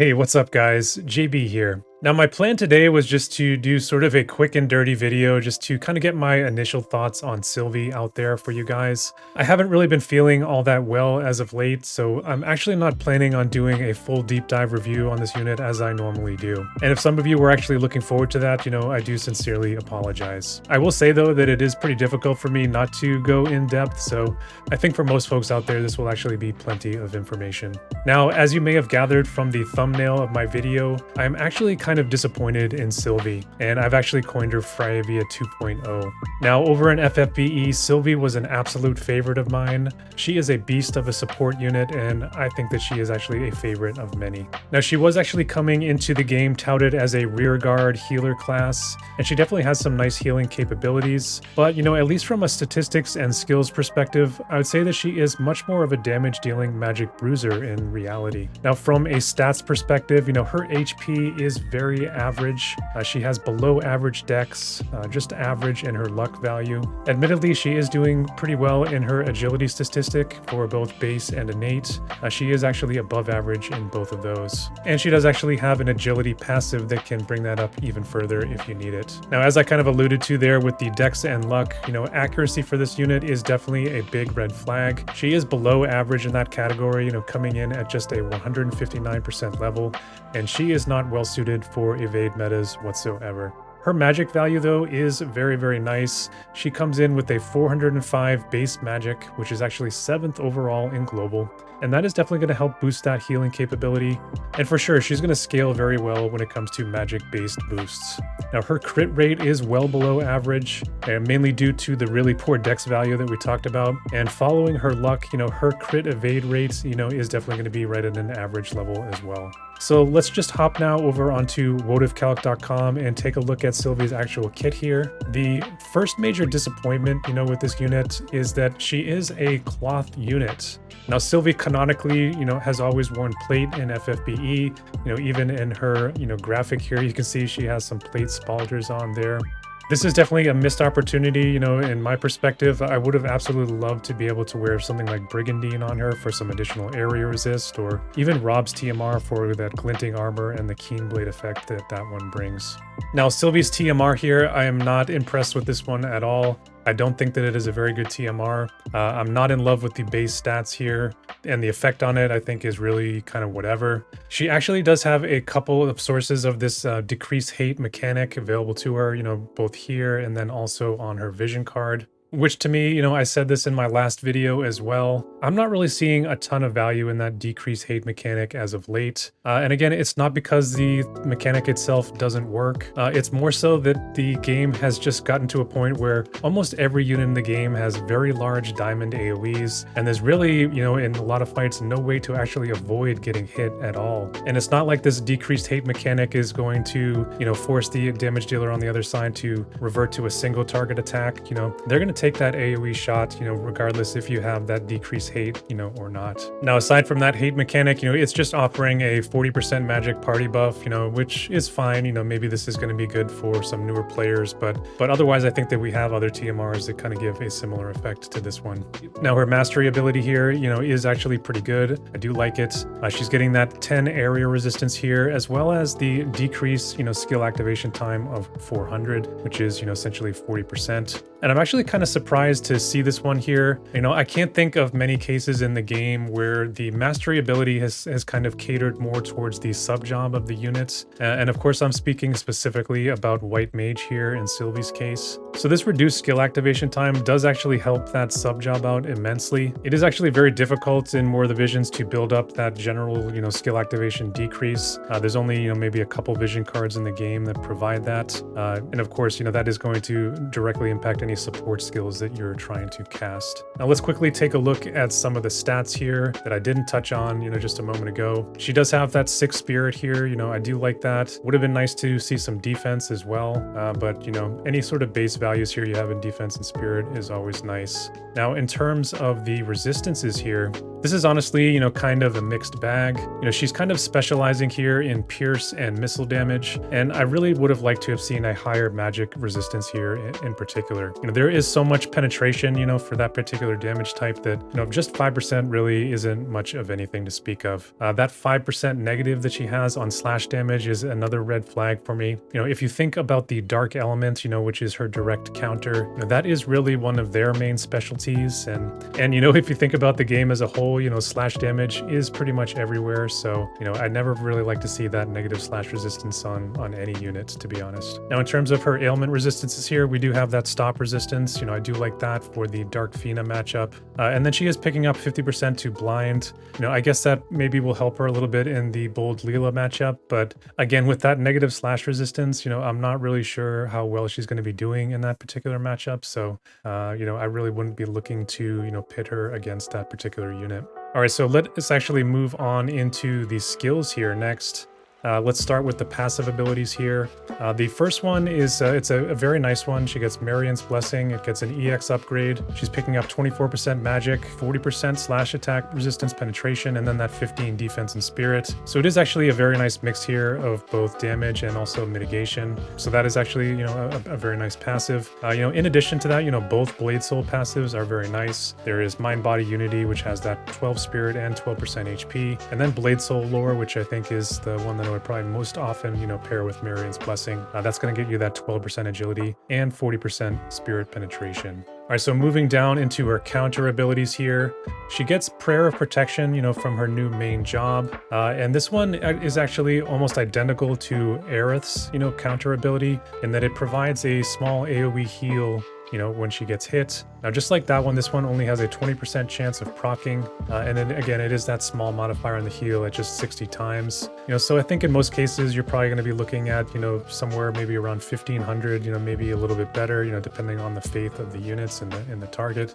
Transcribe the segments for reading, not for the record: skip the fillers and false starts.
Hey, what's up guys? JB here. Now my plan today was just to do sort of a quick and dirty video just to kind of get my initial thoughts on Sylvie out there for you guys. I haven't really been feeling all that well as of late, so I'm actually not planning on doing a full deep dive review on this unit as I normally do. And if some of you were actually looking forward to that, I do sincerely apologize. I will say though that it is pretty difficult for me not to go in depth, so I think for most folks out there this will actually be plenty of information. Now, as you may have gathered from the thumbnail of my video, I'm actually kind of disappointed in Sylvie, and I've actually coined her Fryavia 2.0. Now, over in FFBE, Sylvie was an absolute favorite of mine. She is a beast of a support unit, and I think that she is actually a favorite of many. Now, she was actually coming into the game touted as a rearguard healer class, and she definitely has some nice healing capabilities, but at least from a statistics and skills perspective, I would say that she is much more of a damage-dealing magic bruiser in reality. Now, from a stats perspective, her HP is very average. She has below average dex, just average in her luck value. Admittedly, she is doing pretty well in her agility statistic for both base and innate. She is actually above average in both of those. And she does actually have an agility passive that can bring that up even further if you need it. Now, as I kind of alluded to there with the dex and luck, accuracy for this unit is definitely a big red flag. She is below average in that category, coming in at just a 159% level, and she is not well suited for evade metas whatsoever. Her magic value though is very, very nice. She comes in with a 405 base magic, which is actually 7th overall in global. And that is definitely going to help boost that healing capability. And for sure, she's going to scale very well when it comes to magic-based boosts. Now, her crit rate is well below average, mainly due to the really poor dex value that we talked about. And following her luck, her crit evade rate, is definitely going to be right at an average level as well. So let's just hop now over onto WoTVcalc.com and take a look at Sylvie's actual kit here. The first major disappointment, with this unit is that she is a cloth unit. Now, Sylvie canonically, has always worn plate in FFBE. Even in her, graphic here, you can see she has some plate spalders on there. This is definitely a missed opportunity, in my perspective. I would have absolutely loved to be able to wear something like Brigandine on her for some additional area resist, or even Rob's TMR for that glinting armor and the keen blade effect that one brings. Now, Sylvie's TMR here, I am not impressed with this one at all. I don't think that it is a very good TMR. I'm not in love with the base stats here, and the effect on it I think is really kind of whatever. She actually does have a couple of sources of this decrease hate mechanic available to her, both here and then also on her vision card. Which to me, I said this in my last video as well, I'm not really seeing a ton of value in that decrease hate mechanic as of late. And again, it's not because the mechanic itself doesn't work. It's more so that the game has just gotten to a point where almost every unit in the game has very large diamond AoEs. And there's really, in a lot of fights, no way to actually avoid getting hit at all. And it's not like this decreased hate mechanic is going to, force the damage dealer on the other side to revert to a single target attack. They're going to take that AoE shot, regardless if you have that decreased hate, or not. Now, aside from that hate mechanic, it's just offering a 40% magic party buff, which is fine. Maybe this is going to be good for some newer players, but otherwise, I think that we have other TMRs that kind of give a similar effect to this one. Now, her mastery ability here, is actually pretty good. I do like it. She's getting that 10 area resistance here, as well as the decrease, skill activation time of 400, which is, essentially 40%. And I'm actually kind of surprised to see this one here. I can't think of many cases in the game where the mastery ability has kind of catered more towards the sub-job of the units. And of course, I'm speaking specifically about White Mage here in Sylvie's case. So this reduced skill activation time does actually help that sub-job out immensely. It is actually very difficult in more of the visions to build up that general, skill activation decrease. There's only, maybe a couple vision cards in the game that provide that. And of course, that is going to directly impact any support skills that you're trying to cast. Now let's quickly take a look at some of the stats here that I didn't touch on, just a moment ago. She does have that 6 spirit here, I do like that. Would have been nice to see some defense as well, but any sort of base values here you have in defense and spirit is always nice. Now in terms of the resistances here, This is honestly, kind of a mixed bag. She's kind of specializing here in pierce and missile damage, and I really would have liked to have seen a higher magic resistance here in particular. There is so much penetration, for that particular damage type that, just 5% really isn't much of anything to speak of. That 5% negative that she has on slash damage is another red flag for me. If you think about the dark element, which is her direct counter, that is really one of their main specialties. And if you think about the game as a whole, slash damage is pretty much everywhere. So, I never really like to see that negative slash resistance on any unit, to be honest. Now, in terms of her ailment resistances here, we do have that stop resistance. I do like that for the Dark Fina matchup. And then she is picking up 50% to blind. I guess that maybe will help her a little bit in the Bold Leela matchup. But again, with that negative slash resistance, I'm not really sure how well she's going to be doing in that particular matchup. So, I really wouldn't be looking to, pit her against that particular unit. All right, so let's actually move on into the skills here next. Let's start with the passive abilities here. The first one is, it's a very nice one. She gets Marion's Blessing. It gets an EX upgrade. She's picking up 24% magic, 40% slash attack resistance penetration, and then that 15 defense and spirit. So it is actually a very nice mix here of both damage and also mitigation. So that is actually, a very nice passive. In addition to that, both Blade Soul passives are very nice. There is Mind Body Unity, which has that 12 spirit and 12% HP. And then Blade Soul Lore, which I think is the one that I would probably most often, pair with Marion's Blessing. That's going to get you that 12% agility and 40% spirit penetration. All right, so moving down into her counter abilities here, she gets Prayer of Protection, from her new main job. And this one is actually almost identical to Aerith's, counter ability in that it provides a small AoE heal when she gets hit. Now, just like that one, this one only has a 20% chance of proccing. And then again, it is that small modifier on the heal at just 60 times. So I think in most cases, you're probably going to be looking at, somewhere maybe around 1500, maybe a little bit better, depending on the faith of the units and the target.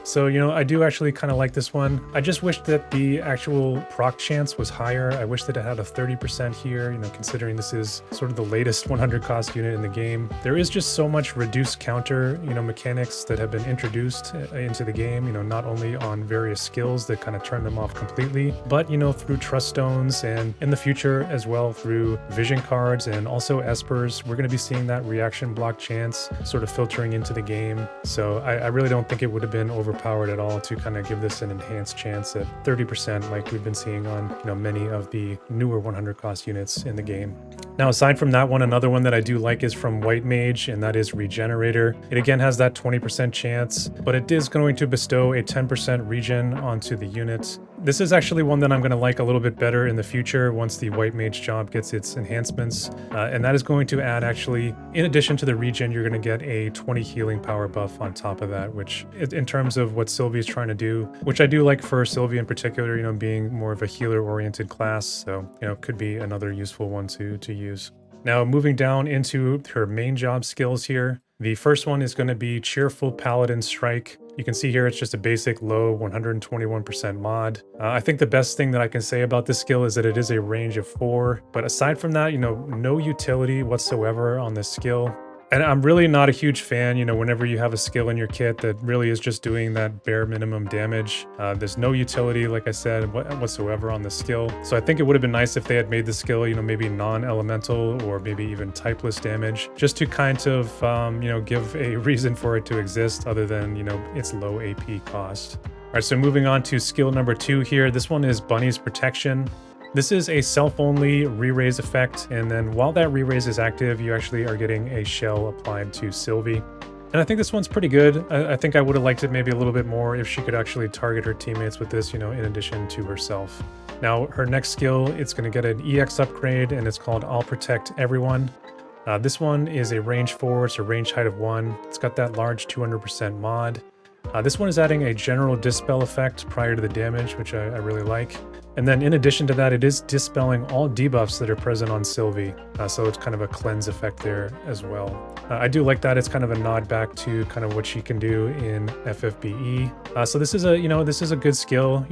So, I do actually kind of like this one. I just wish that the actual proc chance was higher. I wish that it had a 30% here, considering this is sort of the latest 100 cost unit in the game. There is just so much reduced counter mechanics that have been introduced into the game, not only on various skills that kind of turn them off completely, but, through Trust Stones and in the future as well through Vision Cards and also Espers, we're going to be seeing that reaction block chance sort of filtering into the game. So I really don't think it would have been overpowered at all to kind of give this an enhanced chance at 30% like we've been seeing on, many of the newer 100 cost units in the game. Now, aside from that one, another one that I do like is from White Mage, and that is Regenerator. It again has that 20% chance, but it is going to bestow a 10% regen onto the unit. This is actually one that I'm going to like a little bit better in the future once the White Mage job gets its enhancements. And that is going to add actually, in addition to the regen, you're going to get a 20 healing power buff on top of that, which in terms of what Sylvie is trying to do, which I do like for Sylvie in particular, being more of a healer-oriented class. So, could be another useful one to use. Now, moving down into her main job skills here. The first one is going to be Cheerful Paladin Strike. You can see here it's just a basic low 121% mod. I think the best thing that I can say about this skill is that it is a range of 4. But aside from that, no utility whatsoever on this skill. And I'm really not a huge fan, whenever you have a skill in your kit that really is just doing that bare minimum damage. There's no utility, like I said, whatsoever on the skill. So I think it would have been nice if they had made the skill, maybe non-elemental or maybe even typeless damage, just to kind of, give a reason for it to exist other than, its low AP cost. All right, so moving on to skill number 2 here. This one is Bunny's Protection. This is a self-only re-raise effect, and then while that re-raise is active, you actually are getting a shell applied to Sylvie. And I think this one's pretty good. I think I would have liked it maybe a little bit more if she could actually target her teammates with this, in addition to herself. Now, her next skill, it's going to get an EX upgrade, and it's called I'll Protect Everyone. This one is a range 4, it's a range height of 1. It's got that large 200% mod. This one is adding a general dispel effect prior to the damage, which I really like. And then in addition to that, it is dispelling all debuffs that are present on Sylvie. So it's kind of a cleanse effect there as well. I do like that. It's kind of a nod back to kind of what she can do in FFBE. So this is a good skill,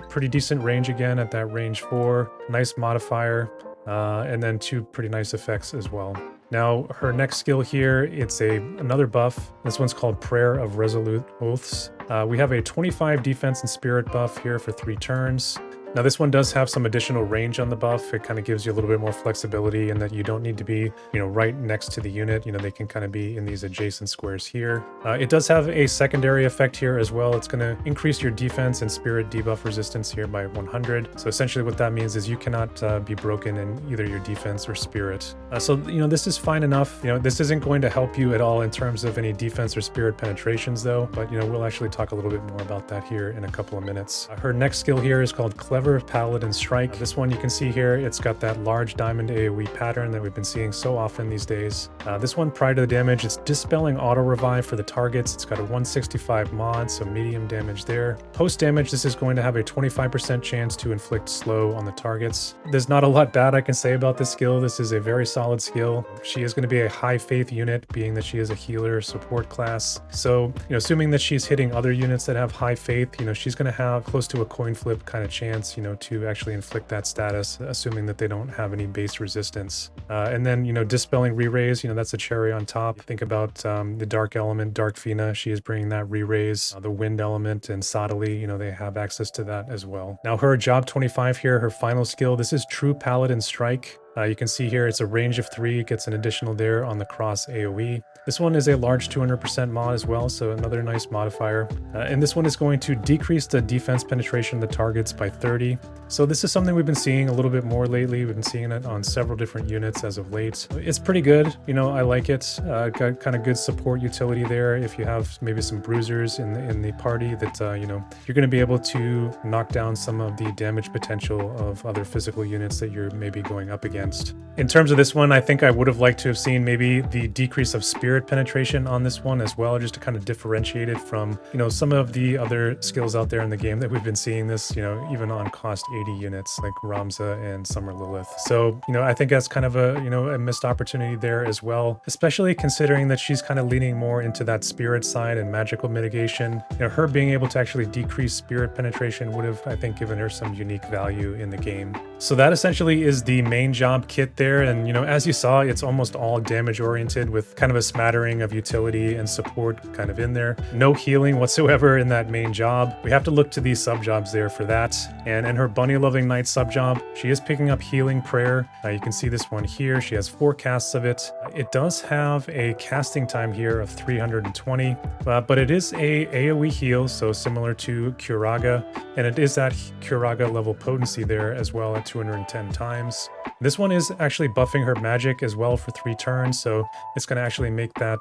pretty decent range again at that range 4, nice modifier, and then 2 pretty nice effects as well. Now, her next skill here, it's another buff. This one's called Prayer of Resolute Oaths. We have a 25 defense and spirit buff here for 3 turns. Now this one does have some additional range on the buff. It kind of gives you a little bit more flexibility in that you don't need to be, right next to the unit. They can kind of be in these adjacent squares here. It does have a secondary effect here as well. It's going to increase your defense and spirit debuff resistance here by 100. So essentially what that means is you cannot be broken in either your defense or spirit. So this is fine enough. This isn't going to help you at all in terms of any defense or spirit penetrations though, but we'll actually talk a little bit more about that here in a couple of minutes. Her next skill here is called Clever Paladin Strike. This one you can see here, it's got that large diamond AoE pattern that we've been seeing so often these days. This one, prior to the damage, it's dispelling auto revive for the targets. It's got a 165 mod, so medium damage there. Post damage, this is going to have a 25% chance to inflict slow on the targets. There's not a lot bad I can say about this skill. This is a very solid skill. She is going to be a high faith unit, being that she is a healer support class. So, assuming that she's hitting other units that have high faith, she's going to have close to a coin flip kind of chance, to actually inflict that status, assuming that they don't have any base resistance. And then, dispelling re-raise, that's a cherry on top. Think about the dark element, Dark Fina. She is bringing that re-raise. The wind element and Sodali, they have access to that as well. Now her job 25 here, her final skill, this is True Paladin Strike. You can see here it's a range of 3, it gets an additional there on the cross AoE. This one is a large 200% mod as well, so another nice modifier. And this one is going to decrease the defense penetration of the targets by 30. So this is something we've been seeing a little bit more lately. We've been seeing it on several different units as of late. It's pretty good, I like it. Got kind of good support utility there. If you have maybe some bruisers in the party that, you're going to be able to knock down some of the damage potential of other physical units that you're maybe going up against. In terms of this one, I think I would have liked to have seen maybe the decrease of spirit penetration on this one as well, just to kind of differentiate it from, some of the other skills out there in the game that we've been seeing this, even on cost 80 units like Ramza and Summer Lilith. So, I think that's kind of a missed opportunity there as well, especially considering that she's kind of leaning more into that spirit side and magical mitigation. Her being able to actually decrease spirit penetration would have, I think, given her some unique value in the game. So that essentially is the main job kit there. And, as you saw, it's almost all damage oriented with kind of a smattering of utility and support kind of in there. No healing whatsoever in that main job. We have to look to these sub jobs there for that. And in her Bunny Loving Knight sub job, she is picking up Healing Prayer. You can see this one here. She has 4 casts of it. It does have a casting time here of 320, but it is a AoE heal, so similar to Curaga, and it is that Curaga level potency there as well at 210 times. This one is actually buffing her magic as well for 3 turns, so it's going to actually make that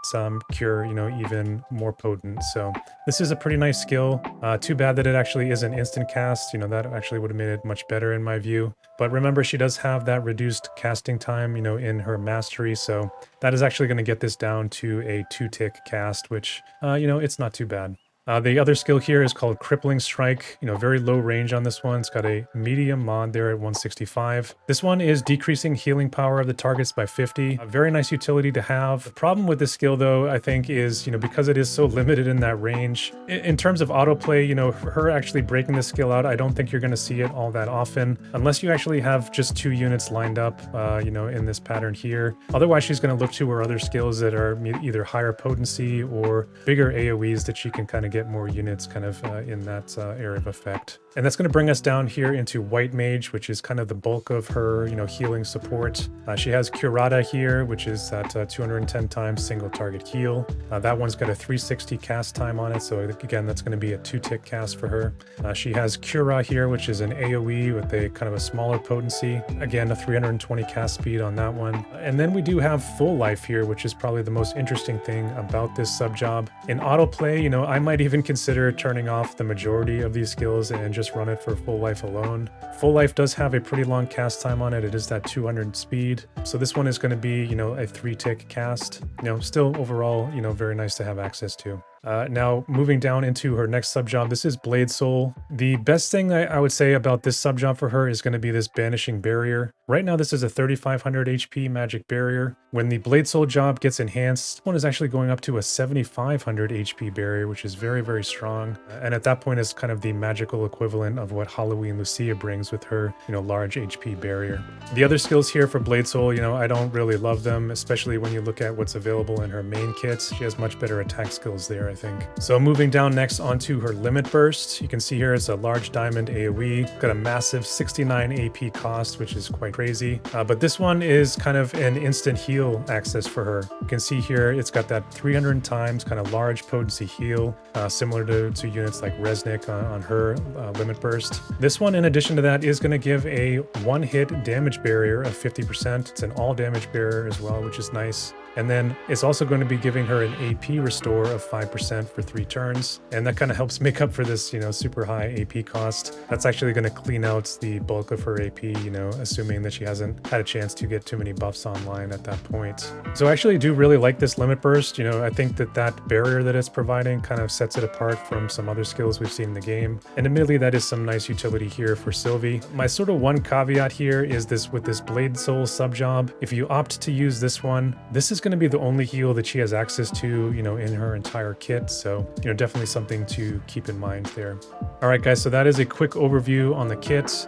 cure, even more potent. So this is a pretty nice skill. Too bad that it actually is an instant cast. That actually would have made it much better in my view. But remember, she does have that reduced casting time, in her mastery, so that is actually going to get this down to a 2-tick cast, which, it's not too bad. The other skill here is called Crippling Strike. Very low range on this one. It's got a medium mod there at 165. This one is decreasing healing power of the targets by 50. A very nice utility to have. The problem with this skill, though, I think is, because it is so limited in that range. In terms of autoplay, her actually breaking this skill out, I don't think you're going to see it all that often, unless you actually have just 2 units lined up, in this pattern here. Otherwise, she's going to look to her other skills that are either higher potency or bigger AoEs that she can kind of get more units kind of in that area of effect. And that's going to bring us down here into White Mage, which is kind of the bulk of her, healing support. She has Curata here, which is that 210 times single target heal. That one's got a 360 cast time on it, so again, that's going to be a 2-tick cast for her. She has Cura here, which is an AoE with a kind of a smaller potency. Again, a 320 cast speed on that one. And then we do have Full Life here, which is probably the most interesting thing about this sub job. In autoplay, I might even consider turning off the majority of these skills and just run it for Full Life alone. Full Life does have a pretty long cast time on it. It is that 200 speed. So this one is going to be, a 3-tick cast. Still overall, very nice to have access to. Now, moving down into her next sub-job, this is Blade Soul. The best thing I would say about this sub-job for her is going to be this Banishing Barrier. Right now, this is a 3500 HP magic barrier. When the Blade Soul job gets enhanced, this one is actually going up to a 7500 HP barrier, which is very, very strong. And at that point, is kind of the magical equivalent of what Halloween Lucia brings with her, large HP barrier. The other skills here for Blade Soul, I don't really love them, especially when you look at what's available in her main kit. She has much better attack skills there, I think. So moving down next onto her Limit Burst, you can see here it's a large diamond AoE, got a massive 69 AP cost, which is quite crazy. But this one is kind of an instant heal access for her. You can see here it's got that 300 times kind of large potency heal, similar to units like Resnick on her Limit Burst. This one, in addition to that, is going to give a one-hit damage barrier of 50%. It's an all damage barrier as well, which is nice. And then it's also going to be giving her an AP restore of 5% for 3 turns. And that kind of helps make up for this, super high AP cost. That's actually going to clean out the bulk of her AP, assuming that she hasn't had a chance to get too many buffs online at that point. So I actually do really like this Limit Burst. I think that barrier that it's providing kind of sets it apart from some other skills we've seen in the game. And admittedly, that is some nice utility here for Sylvie. My sort of one caveat here is with this Blade Soul sub-job. If you opt to use this one, this is going to be the only heal that she has access to, in her entire kit. So, definitely something to keep in mind there. All right, guys, so that is a quick overview on the kit.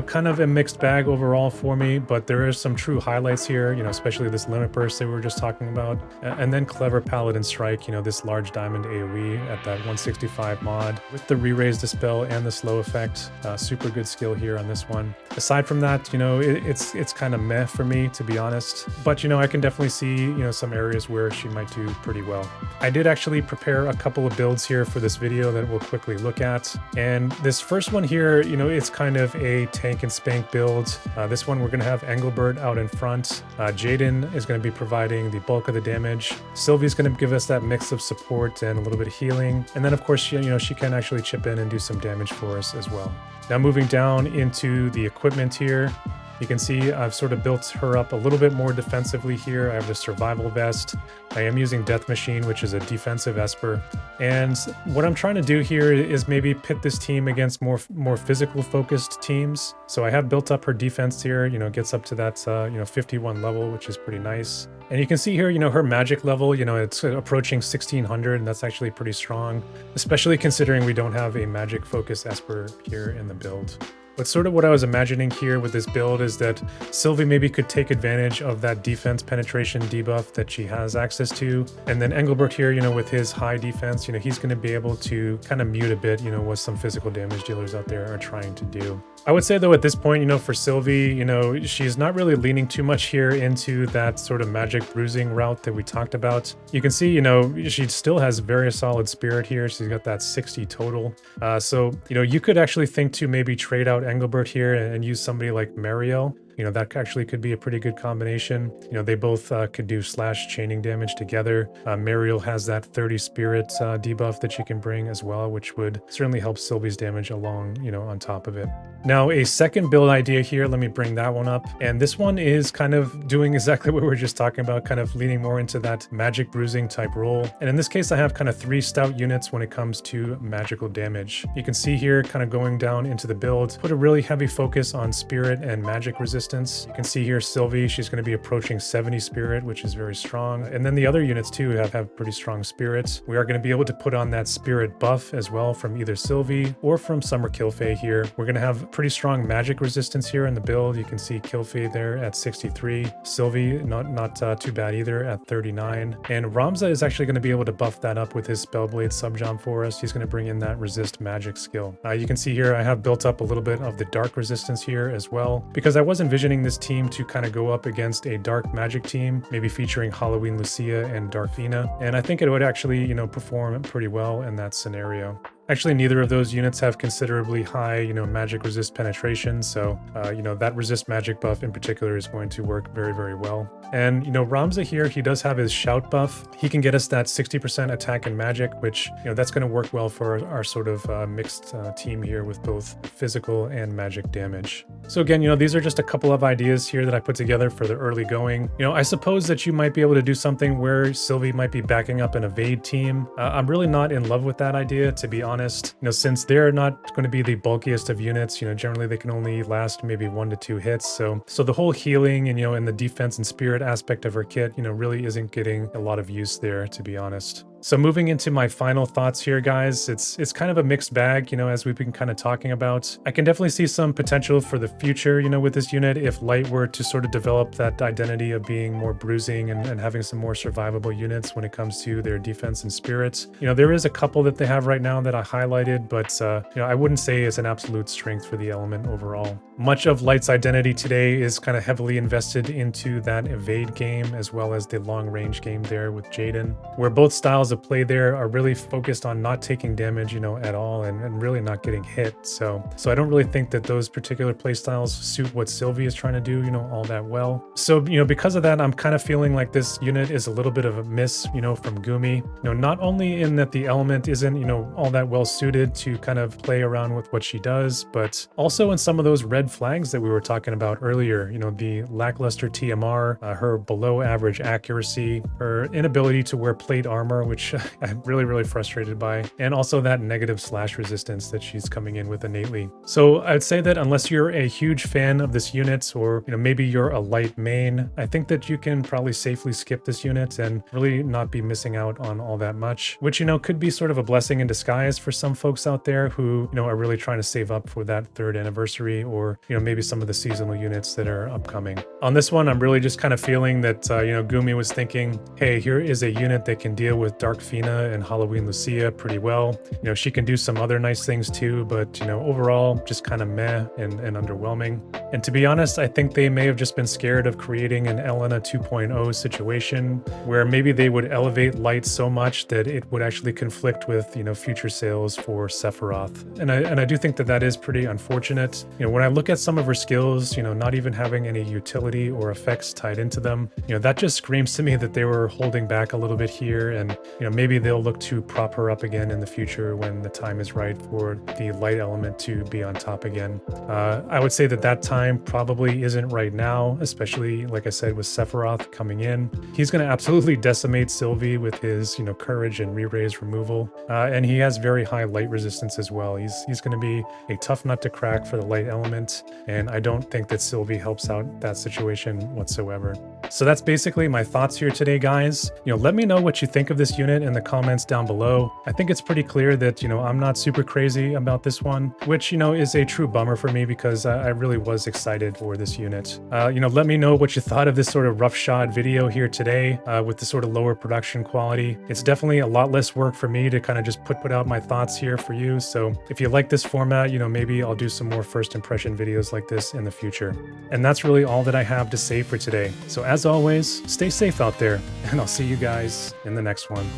Kind of a mixed bag overall for me, but there is some true highlights here, especially this Limit Burst that we were just talking about. And then Clever Paladin Strike, this large diamond AoE at that 165 mod with the re-raise dispel and the slow effect. Super good skill here on this one. Aside from that, it's kind of meh for me, to be honest. But, I can definitely see, some areas where she might do pretty well. I did actually prepare a couple of builds here for this video that we'll quickly look at. And this first one here, it's kind of a tank and spank build. This one we're going to have Engelbert out in front. Jaden is going to be providing the bulk of the damage. Sylvie's going to give us that mix of support and a little bit of healing. And then of course, she can actually chip in and do some damage for us as well. Now moving down into the equipment here, you can see I've sort of built her up a little bit more defensively here. I have the survival vest. I am using Death Machine, which is a defensive Esper. And what I'm trying to do here is maybe pit this team against more physical focused teams. So I have built up her defense here, gets up to that 51 level, which is pretty nice. And you can see here, her magic level, it's approaching 1600, and that's actually pretty strong, especially considering we don't have a magic focus Esper here in the build. But sort of what I was imagining here with this build is that Sylvie maybe could take advantage of that defense penetration debuff that she has access to. And then Engelbert here, with his high defense, he's going to be able to kind of mute a bit, what some physical damage dealers out there are trying to do. I would say though at this point, for Sylvie, she's not really leaning too much here into that sort of magic bruising route that we talked about. You can see, she still has very solid spirit here. She's got that 60 total. So, you could actually think to maybe trade out Engelbert here and use somebody like Mariel. That actually could be a pretty good combination. They both could do slash chaining damage together. Mariel has that 30 spirit debuff that she can bring as well, which would certainly help Sylvie's damage along, on top of it. Now, a second build idea here, let me bring that one up. And this one is kind of doing exactly what we were just talking about, kind of leaning more into that magic bruising type role. And in this case, I have kind of 3 stout units when it comes to magical damage. You can see here, kind of going down into the build, put a really heavy focus on spirit and magic resistance. You can see here Sylvie, she's going to be approaching 70 spirit, which is very strong. And then the other units too have pretty strong spirits. We are going to be able to put on that spirit buff as well from either Sylvie or from Summer Kilfei here. We're going to have pretty strong magic resistance here in the build. You can see Kilfei there at 63. Sylvie, not too bad either at 39. And Ramza is actually going to be able to buff that up with his Spellblade subjob for us. He's going to bring in that resist magic skill. You can see here I have built up a little bit of the dark resistance here as well, because I was envisioning this team to kind of go up against a dark magic team, maybe featuring Halloween Lucia and Dark Vina. And I think it would actually, perform pretty well in that scenario. Actually, neither of those units have considerably high, magic resist penetration, so, that resist magic buff in particular is going to work very, very well. And, Ramza here, he does have his shout buff. He can get us that 60% attack and magic, which, that's going to work well for our sort of mixed team here with both physical and magic damage. So again, these are just a couple of ideas here that I put together for the early going. I suppose that you might be able to do something where Sylvie might be backing up an evade team. I'm really not in love with that idea, to be honest. Since they're not going to be the bulkiest of units, generally they can only last maybe 1 to 2 hits. So the whole healing and the defense and spirit aspect of her kit, really isn't getting a lot of use there, to be honest. So moving into my final thoughts here, guys, it's kind of a mixed bag, as we've been kind of talking about. I can definitely see some potential for the future, with this unit if Light were to sort of develop that identity of being more bruising and having some more survivable units when it comes to their defense and spirits. There is a couple that they have right now that I highlighted, but, I wouldn't say it's an absolute strength for the element overall. Much of Light's identity today is kind of heavily invested into that evade game as well as the long range game there with Jaden, where both styles of play there are really focused on not taking damage, at all and really not getting hit. So I don't really think that those particular play styles suit what Sylvie is trying to do, all that well. So, because of that, I'm kind of feeling like this unit is a little bit of a miss, from Gumi. Not only in that the element isn't, all that well suited to kind of play around with what she does, but also in some of those red flags that we were talking about earlier, the lackluster TMR, her below average accuracy, her inability to wear plate armor, which I'm really, really frustrated by, and also that negative slash resistance that she's coming in with innately. So I'd say that unless you're a huge fan of this unit, or maybe you're a Light main, I think that you can probably safely skip this unit and really not be missing out on all that much, which could be sort of a blessing in disguise for some folks out there who are really trying to save up for that 3rd anniversary, or maybe some of the seasonal units that are upcoming. On this one, I'm really just kind of feeling that Gumi was thinking, hey, here is a unit that can deal with Dark Fina and Halloween Lucia pretty well. She can do some other nice things too, but overall just kind of meh and underwhelming. And to be honest, I think they may have just been scared of creating an Elena 2.0 situation where maybe they would elevate Light so much that it would actually conflict with future sales for Sephiroth. And I do think that is pretty unfortunate. When I look at some of her skills, not even having any utility or effects tied into them, that just screams to me that they were holding back a little bit here, and maybe they'll look to prop her up again in the future when the time is right for the Light element to be on top again. I would say that time probably isn't right now, especially like I said with Sephiroth coming in. He's going to absolutely decimate Sylvie with his courage and re-raise removal, and he has very high Light resistance as well. He's going to be a tough nut to crack for the Light element, and I don't think that Sylvie helps out that situation whatsoever. So that's basically my thoughts here today, guys. Let me know what you think of this unit in the comments down below. I think it's pretty clear that, I'm not super crazy about this one, which, is a true bummer for me because I really was excited for this unit. Let me know what you thought of this sort of roughshod video here today with the sort of lower production quality. It's definitely a lot less work for me to kind of just put out my thoughts here for you. So if you like this format, maybe I'll do some more first impression videos like this in the future. And that's really all that I have to say for today. So as always, stay safe out there, and I'll see you guys in the next one.